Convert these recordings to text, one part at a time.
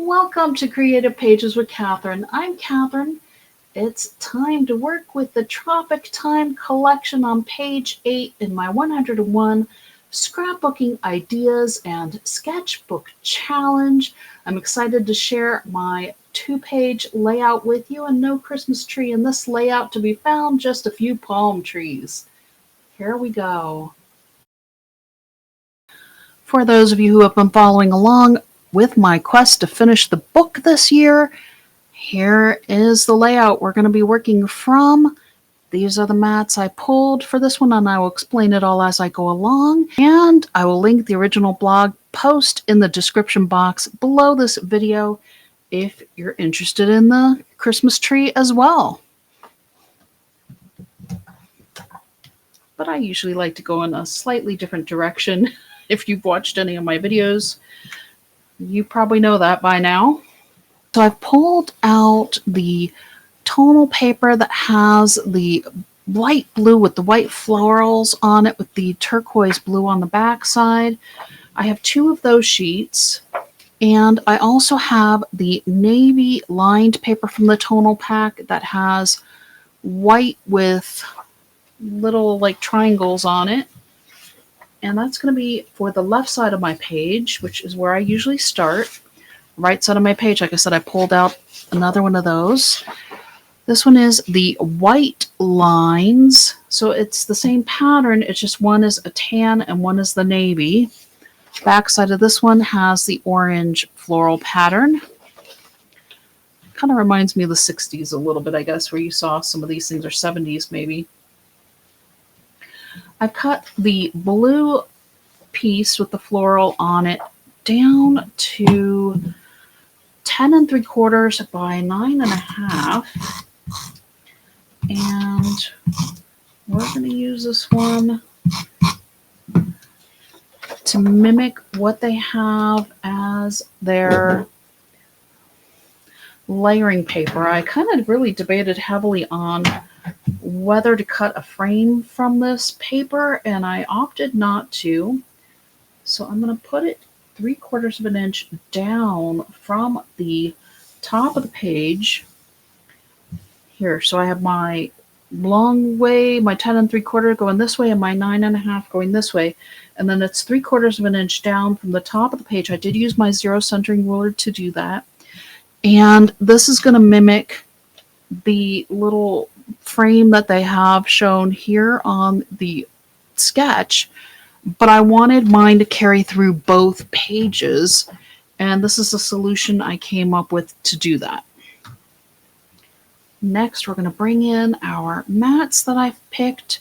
Welcome to Creative Pages with Catherine. I'm Catherine. It's time to work with the Tropic Time collection on page 8 in my 101 scrapbooking ideas and sketchbook challenge. I'm excited to share my 2-page layout with you, and no Christmas tree in this layout to be found, just a few palm trees. Here we go. For those of you who have been following along with my quest to finish the book this year, here is the layout we're going to be working from. These are the mats I pulled for this one, and I will explain it all as I go along. And I will link the original blog post in the description box below this video if you're interested in the Christmas tree as well. But I usually like to go in a slightly different direction. If you've watched any of my videos, you probably know that by now. So I've pulled out the tonal paper that has the light blue with the white florals on it with the turquoise blue on the back side. I have 2 of those sheets, and I also have the navy lined paper from the tonal pack that has white with little like triangles on it. And that's going to be for the left side of my page, which is where I usually start. Right side of my page, like I said, I pulled out another one of those. This one is the white lines. So it's the same pattern. It's just one is a tan and one is the navy. Back side of this one has the orange floral pattern. Kind of reminds me of the 60s a little bit, I guess, where you saw some of these things, or 70s maybe. I cut the blue piece with the floral on it down to 10 3/4 by 9 1/2. And we're going to use this one to mimic what they have as their layering paper. I kind of really debated heavily on whether to cut a frame from this paper, and I opted not to. So I'm going to put it 3/4 of an inch down from the top of the page here. So I have my long way, my 10 3/4 going this way, and my 9 1/2 going this way. And then it's 3/4 of an inch down from the top of the page. I did use my 0 centering ruler to do that. And this is going to mimic the little frame that they have shown here on the sketch, but I wanted mine to carry through both pages, and this is a solution I came up with to do that. Next, we're going to bring in our mats that I've picked.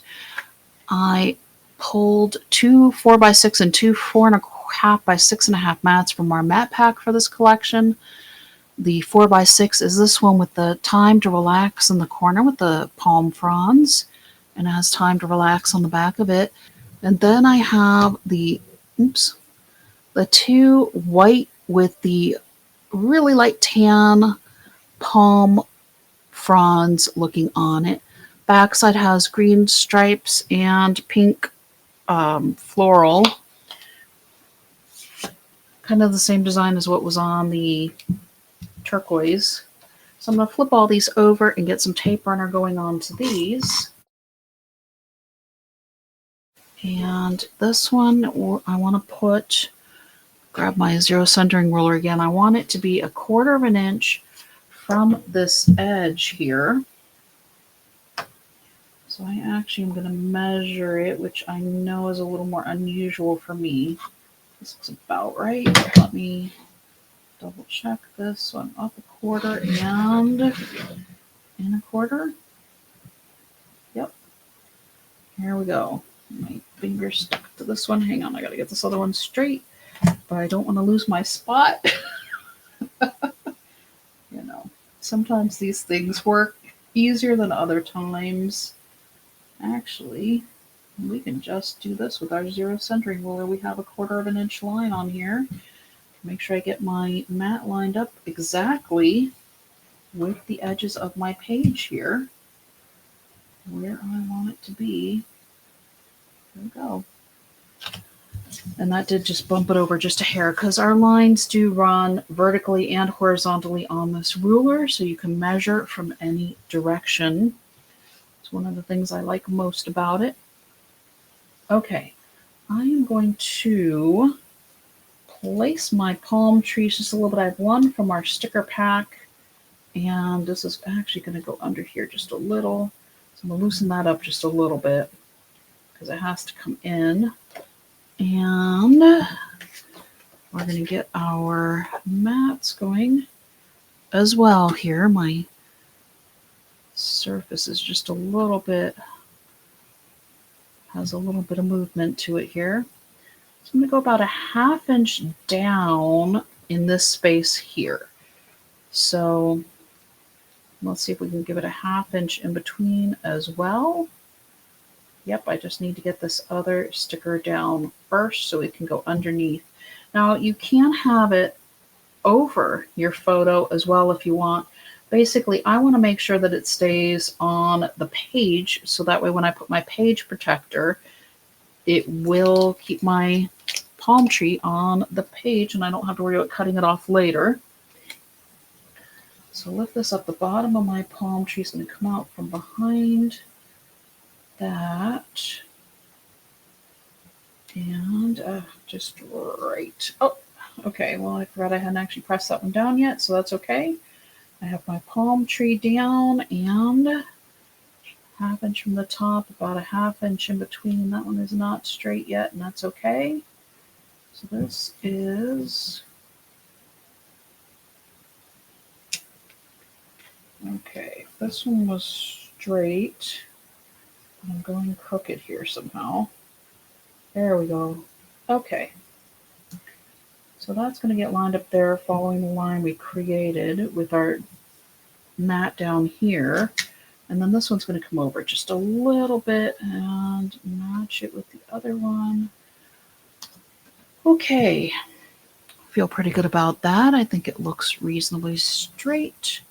I pulled 2 4x6 and 2 4.5 by 6.5 mats from our mat pack for this collection. The 4x6 is this one with the time to relax in the corner with the palm fronds, and it has time to relax on the back of it. And then I have the 2 white with the really light tan palm fronds looking on it. Backside has green stripes and pink floral. Kind of the same design as what was on the turquoise. So I'm going to flip all these over and get some tape runner going on to these. And this one, I want to grab my 0 centering ruler again. I want it to be 1/4 of an inch from this edge here. So I actually am going to measure it, which I know is a little more unusual for me. This looks about right. Let me double check this. So I'm up 1/4 and in 1/4. Yep. Here we go. My finger's stuck to this one. Hang on, I gotta get this other one straight, but I don't want to lose my spot. You know, sometimes these things work easier than other times. Actually, we can just do this with our 0 centering ruler. We have 1/4 of an inch line on here. Make sure I get my mat lined up exactly with the edges of my page here, where I want it to be. There we go. And that did just bump it over just a hair because our lines do run vertically and horizontally on this ruler, so you can measure from any direction. It's one of the things I like most about it. Okay, I am going to place my palm trees just a little bit. I have one from our sticker pack, and this is actually going to go under here just a little. So I'm going to loosen that up just a little bit because it has to come in. And we're going to get our mats going as well here. My surface is just a little bit, has a little bit of movement to it here. So I'm going to go about a 1/2 inch down in this space here. So let's see if we can give it a 1/2 inch in between as well. Yep, I just need to get this other sticker down first so it can go underneath. Now you can have it over your photo as well if you want. Basically, I want to make sure that it stays on the page so that way when I put my page protector, it will keep my palm tree on the page and I don't have to worry about cutting it off later. So lift this up. The bottom of my palm tree is going to come out from behind that. And just right. Oh, okay. Well, I forgot I hadn't actually pressed that one down yet, so that's okay. I have my palm tree down and 1/2 inch from the top, about a 1/2 inch in between. That one is not straight yet, and that's okay. So this is okay. This one was straight. I'm going crooked here somehow. There we go. Okay. So that's going to get lined up there following the line we created with our mat down here. And then this one's going to come over just a little bit and match it with the other one. Okay. Feel pretty good about that. I think it looks reasonably straight.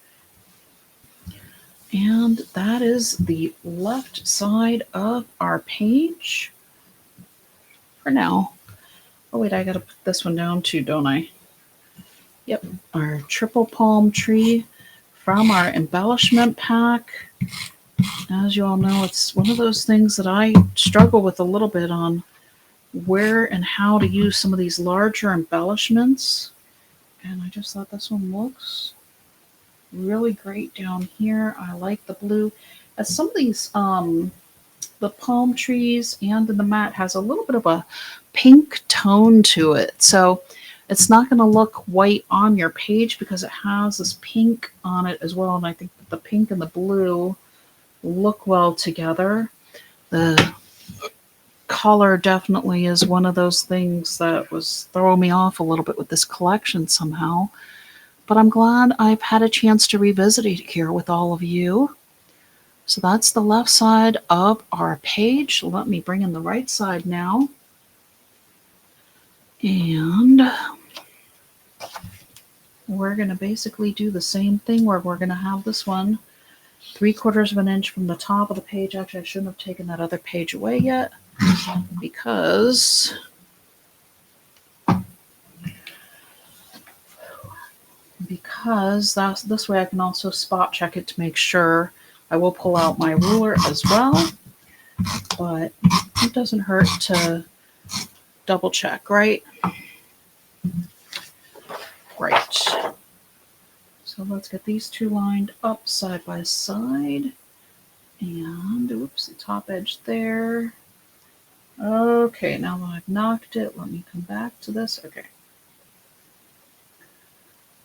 And that is the left side of our page for now. Oh wait, I gotta put this one down too, don't I? Yep, our triple palm tree from our embellishment pack. As you all know, it's one of those things that I struggle with a little bit on where and how to use some of these larger embellishments. And I just thought this one looks really great down here. I like the blue. As some of these, the palm trees and the mat has a little bit of a pink tone to it. So it's not going to look white on your page because it has this pink on it as well. And I think that the pink and the blue look well together. The color definitely is one of those things that was throwing me off a little bit with this collection somehow. But I'm glad I've had a chance to revisit it here with all of you. So that's the left side of our page. Let me bring in the right side now. And we're going to basically do the same thing where we're going to have this one 3/4 of an inch from the top of the page. Actually, I shouldn't have taken that other page away yet because that's this way I can also spot check it to make sure. I will pull out my ruler as well, but it doesn't hurt to double check, right? Great. So let's get these two lined up side by side. And oops, the top edge there. Okay, now that I've knocked it, let me come back to this. Okay.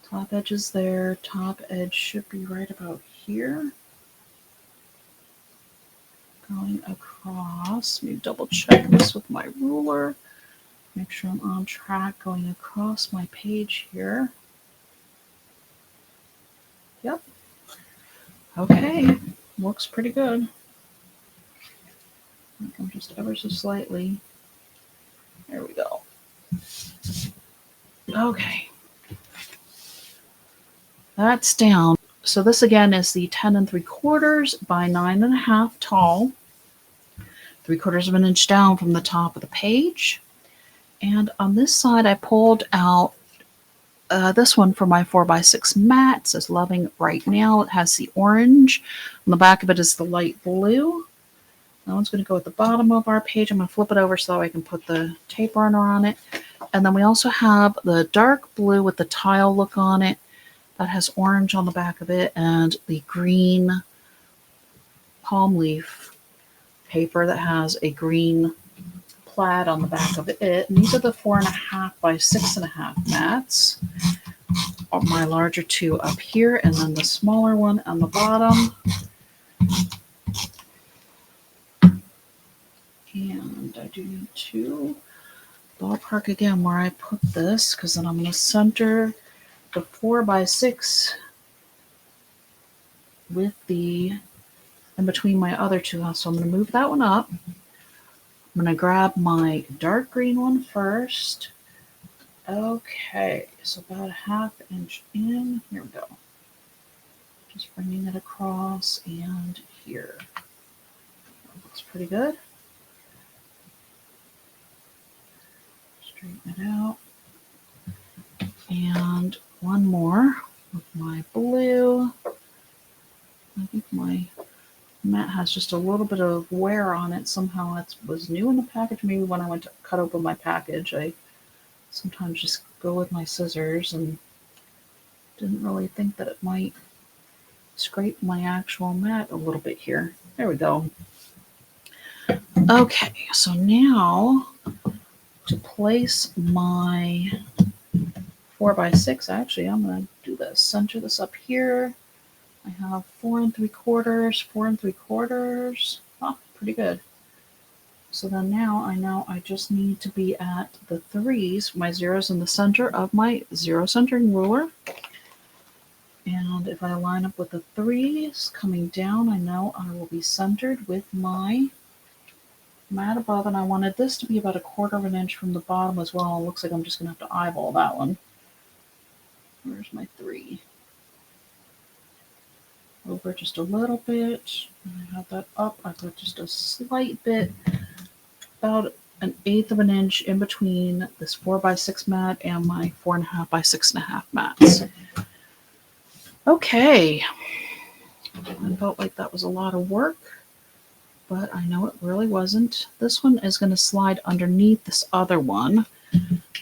Top edge is there. Top edge should be right about here. Going across. Let me double check this with my ruler. Make sure I'm on track going across my page here. Yep. Okay. Looks pretty good. I'm just ever so slightly. There we go. Okay. That's down. So this again is the 10 3/4 by 9.5 tall. 3/4 of an inch down from the top of the page. And on this side, I pulled out this one for my 4x6 mat. It says Loving Right Now. It has the orange. On the back of it is the light blue. That one's going to go at the bottom of our page. I'm going to flip it over so I can put the tape runner on it. And then we also have the dark blue with the tile look on it. That has orange on the back of it, and the green palm leaf paper that has a green plaid on the back of it. And these are the 4.5 by 6.5 mats. My larger two up here, and then the smaller one on the bottom. And I do need to ballpark again where I put this, because then I'm going to center the 4x6 with the in between my other two. So I'm going to move that one up. I'm going to grab my dark green one first. Okay, so about a 1/2 inch in. Here we go. Just bringing it across and here. That looks pretty good. Straighten it out. And one more with my blue. I think my mat has just a little bit of wear on it. Somehow it was new in the package. Maybe when I went to cut open my package, I sometimes just go with my scissors and didn't really think that it might scrape my actual mat a little bit here. There we go. Okay, so now to place my 4x6, actually I'm going to do this. Center this up here. I have 4 3/4, 4 3/4. Oh, pretty good. So then now I know I just need to be at the 3s, my zeros in the center of my zero centering ruler. And if I line up with the 3s coming down, I know I will be centered with my mat above. And I wanted this to be about 1/4 inch from the bottom as well. It looks like I'm just going to have to eyeball that one. Where's my 3? Over just a little bit. And I have that up. I've got just a slight bit, about 1/8 inch in between this 4x6 mat and my 4.5 by 6.5 mats. Okay. I felt like that was a lot of work, but I know it really wasn't. This one is going to slide underneath this other one.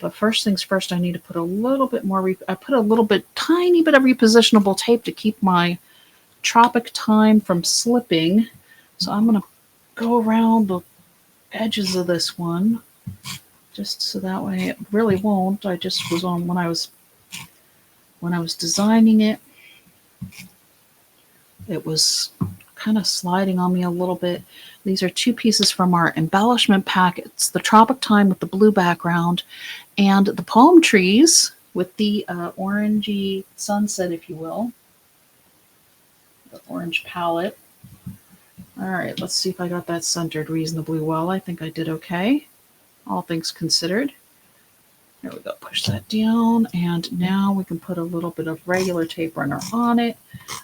But first things first, I need to put a little bit more, I put a little bit, tiny bit of repositionable tape to keep my Tropic time from slipping. So I'm going to go around the edges of this one, just so that way it really won't. I just was on when I was designing it, it was kind of sliding on me a little bit. These are 2 pieces from our embellishment pack. It's the Tropic time with the blue background and the palm trees with the orangey sunset, if you will. The orange palette. All right, let's see if I got that centered reasonably well. I think I did okay, all things considered. There we go, push that down, and now we can put a little bit of regular tape runner on it.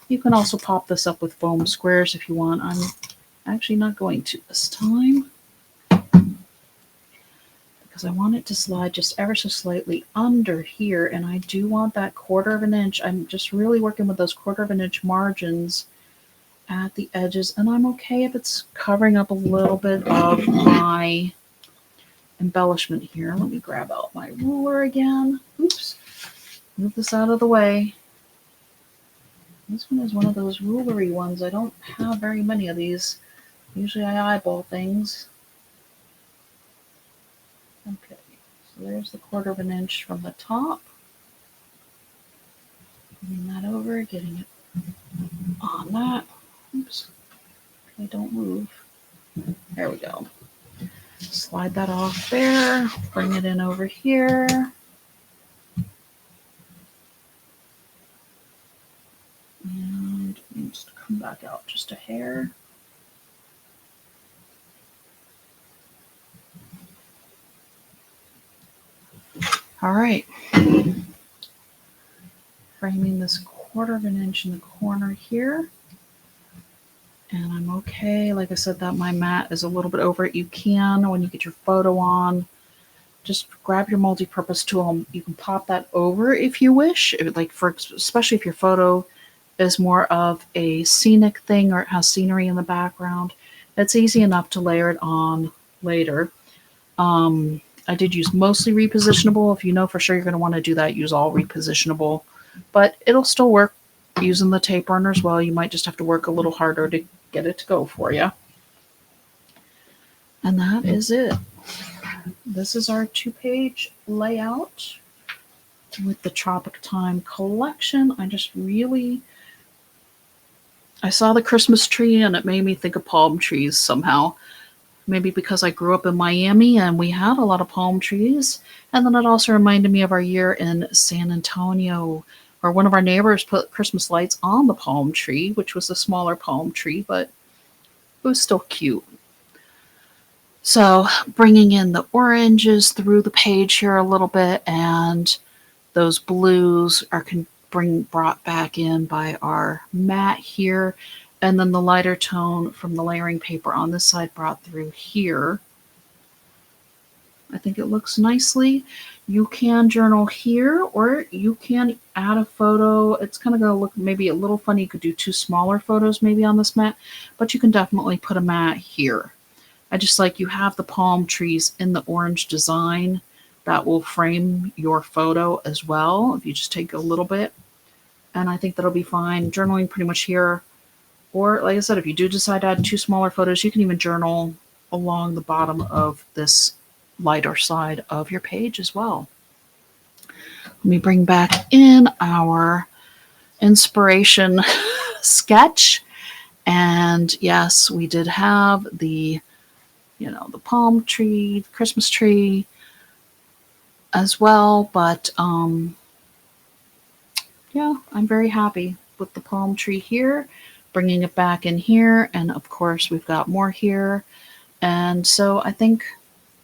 You can also pop this up with foam squares if you want. I'm actually not going to this time because I want it to slide just ever so slightly under here, and I do want that 1/4 inch. I'm just really working with those 1/4 inch margins at the edges, and I'm okay if it's covering up a little bit of my embellishment here. Let me grab out my ruler again. Oops. Move this out of the way. This one is one of those rulery ones. I don't have very many of these. Usually I eyeball things. Okay, so there's the 1/4 inch from the top. Bring that over, getting it on that. Oops. Okay, don't move. There we go. Slide that off there. Bring it in over here. And it needs to come back out just a hair. All right. Framing this 1/4 inch in the corner here. And I'm okay. Like I said, that my mat is a little bit over it. You can, when you get your photo on, just grab your multi-purpose tool. You can pop that over if you wish, like especially if your photo is more of a scenic thing or it has scenery in the background. It's easy enough to layer it on later. I did use mostly repositionable. If you know for sure you're going to want to do that, use all repositionable. But it'll still work using the tape runner as well. You might just have to work a little harder to get it to go for you. And that is it. This is our 2-page layout with the Tropic Time collection. I saw the Christmas tree and it made me think of palm trees somehow. Maybe because I grew up in Miami and we had a lot of palm trees. And then it also reminded me of our year in San Antonio, where one of our neighbors put Christmas lights on the palm tree, which was a smaller palm tree, but it was still cute. So bringing in the oranges through the page here a little bit, and those blues are brought back in by our matte here. And then the lighter tone from the layering paper on this side brought through here. I think it looks nicely. You can journal here, or you can add a photo. It's kind of going to look maybe a little funny. You could do 2 smaller photos maybe on this mat, but you can definitely put a mat here. I just like you have the palm trees in the orange design that will frame your photo as well if you just take a little bit. And I think that'll be fine. Journaling pretty much here. Or, like I said, if you do decide to add 2 smaller photos, you can even journal along the bottom of this lighter side of your page as well. Let me bring back in our inspiration sketch. And yes, we did have the palm tree, the Christmas tree as well. But yeah, I'm very happy with the palm tree here. Bringing it back in here, and of course we've got more here, and so I think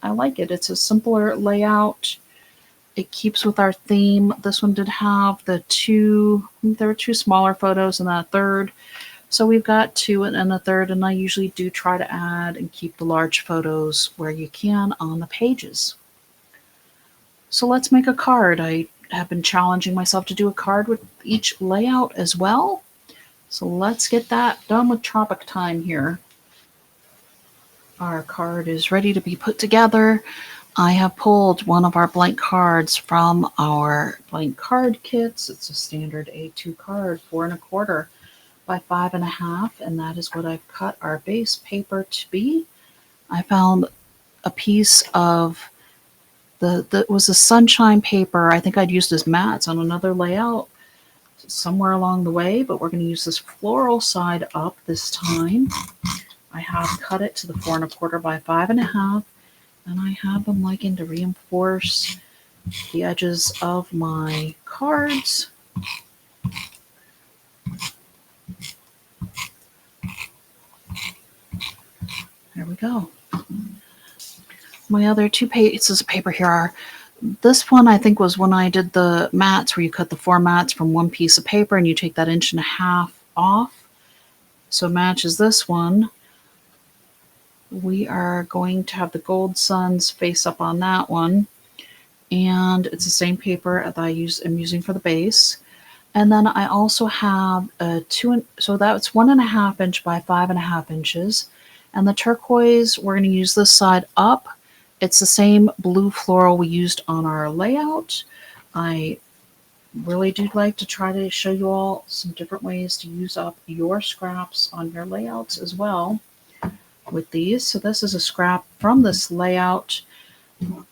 I like it. It's a simpler layout. It keeps with our theme. This one did have there were 2 smaller photos and a third, so we've got 2 and a third, and I usually do try to add and keep the large photos where you can on the pages. So let's make a card. I have been challenging myself to do a card with each layout as well. So let's get that done with Tropic Time here. Our card is ready to be put together. I have pulled one of our blank cards from our blank card kits. It's a standard A2 card, 4 1/4 by 5 1/2, and that is what I've cut our base paper to be. I found a piece of that was a sunshine paper. I think I'd used as mats on another layout somewhere along the way, but we're going to use this floral side up this time. I have cut it to the 4 1/4 by 5 1/2, and I have been liking to reinforce the edges of my cards. There we go. My other 2 pieces of paper here are, this one I think was when I did the mats, where you cut the 4 mats from 1 piece of paper and you take that 1.5 inches off. So matches this one. We are going to have the gold suns face up on that one. And it's the same paper that I'm using for the base. And then I also have a so that's 1.5 inch by 5 1/2 inches. And the turquoise, we're going to use this side up. It's the same blue floral we used on our layout. I really do like to try to show you all some different ways to use up your scraps on your layouts as well with these. So this is a scrap from this layout.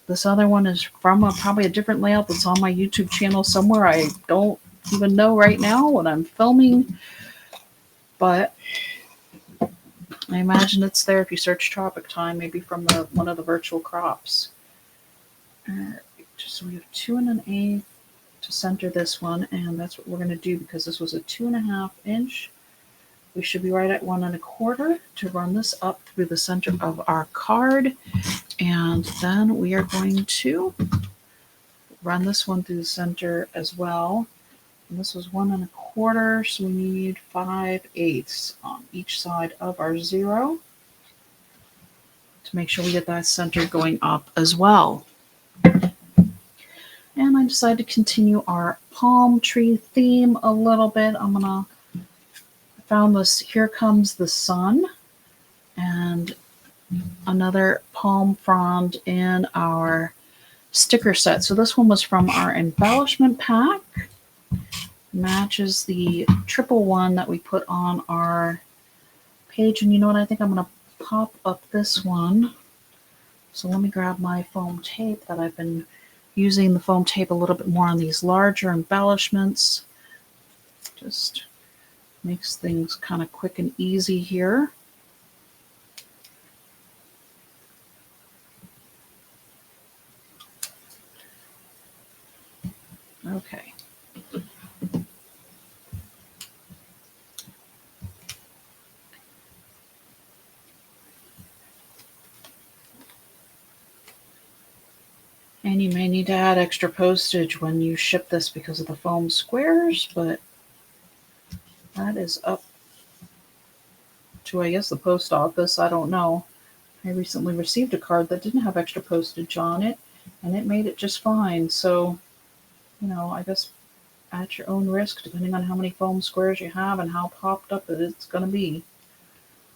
This other one is from probably a different layout that's on my YouTube channel somewhere. I don't even know right now what I'm filming, but I imagine it's there if you search Tropic Time, maybe from one of the virtual crops. So we have 2 1/8 to center this one, and that's what we're going to do because this was a 2.5 inch. We should be right at 1 1/4 to run this up through the center of our card, and then we are going to run this one through the center as well. And this was 1 1/4, so we need 5/8 on each side of our 0 to make sure we get that center going up as well. And I decided to continue our palm tree theme a little bit. I found this Here Comes the Sun and another palm frond in our sticker set. So this one was from our embellishment pack. Matches the triple one that we put on our page. And you know what? I think I'm going to pop up this one. So let me grab my foam tape that I've been using the foam tape a little bit more on these larger embellishments. Just makes things kind of quick and easy here. Okay. And you may need to add extra postage when you ship this because of the foam squares, but that is up to, I guess, the post office. I don't know. I recently received a card that didn't have extra postage on it, and it made it just fine. So, you know, I guess at your own risk, depending on how many foam squares you have and how popped up it's going to be.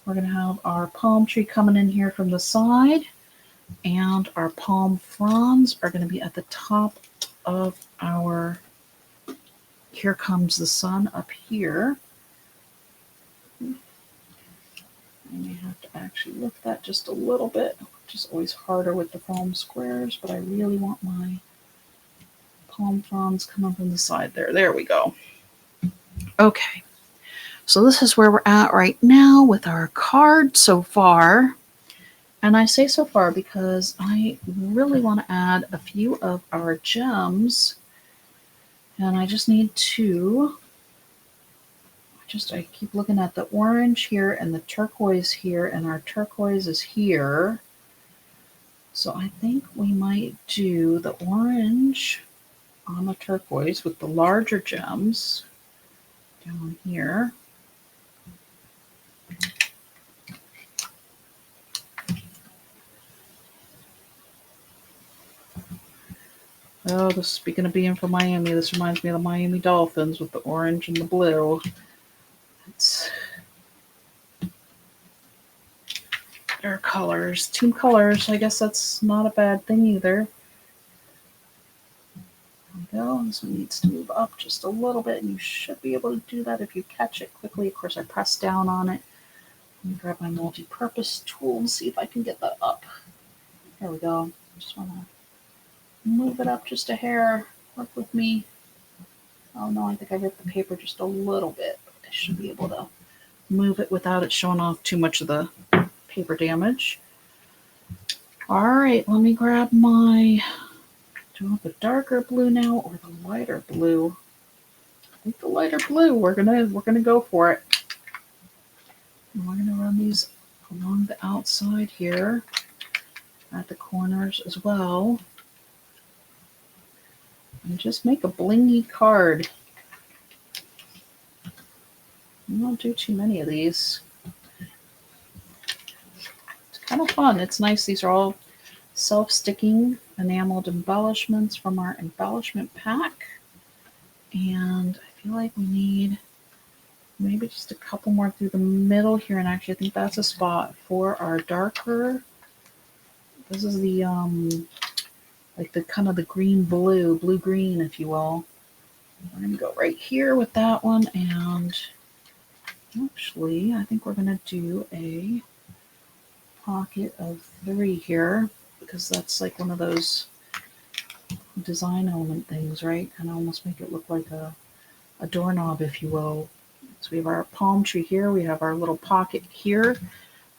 We're going to have our palm tree coming in here from the side, and our palm fronds are going to be at the top of our Here Comes the Sun up here. And you have to actually lift that just a little bit, which is always harder with the foam squares, but I really want my palm fronds coming from the side there. There we go. Okay. So this is where we're at right now with our card so far. And I say so far because I really want to add a few of our gems. And I just need to, I keep looking at the orange here and the turquoise here, and our turquoise is here. So I think we might do the orange on the turquoise with the larger gems down here. Oh, this, speaking of being from Miami, this reminds me of the Miami Dolphins with the orange and the blue. It's their colors, team colors. I guess that's not a bad thing either. There we go. This one needs to move up just a little bit, and you should be able to do that if you catch it quickly. Of course, I press down on it. Let me grab my multi-purpose tool and see if I can get that up. There we go. Just want to move it up just a hair. Work with me. Oh no, I think I ripped the paper just a little bit. I should be able to move it without it showing off too much of the paper damage. All right, let me grab my, do I want the darker blue now or the lighter blue? I think the lighter blue. We're gonna go for it. And we're gonna run these along the outside here at the corners as well. And just make a blingy card. We won't do too many of these. It's kind of fun. It's nice. These are all self-sticking enameled embellishments from our embellishment pack. And I feel like we need maybe just a couple more through the middle here. And actually, I think that's a spot for our darker. This is the like the kind of the blue-green, if you will. We're going to go right here with that one, and actually, I think we're going to do a pocket of 3 here, because that's like one of those design element things, right? Kind of almost make it look like a doorknob, if you will. So we have our palm tree here. We have our little pocket here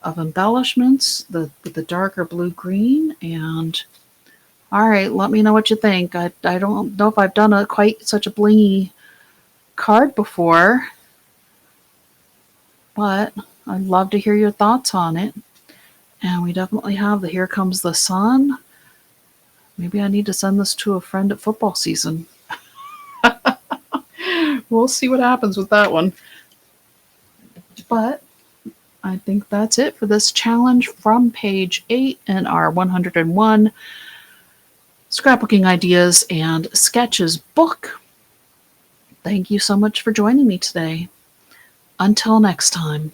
of embellishments, with the darker blue-green, and all right, let me know what you think. I don't know if I've done quite such a blingy card before, but I'd love to hear your thoughts on it. And we definitely have the Here Comes the Sun. Maybe I need to send this to a friend at football season. We'll see what happens with that one. But I think that's it for this challenge from page 8 in our 101 Scrapbooking Ideas and Sketches book. Thank you so much for joining me today. Until next time.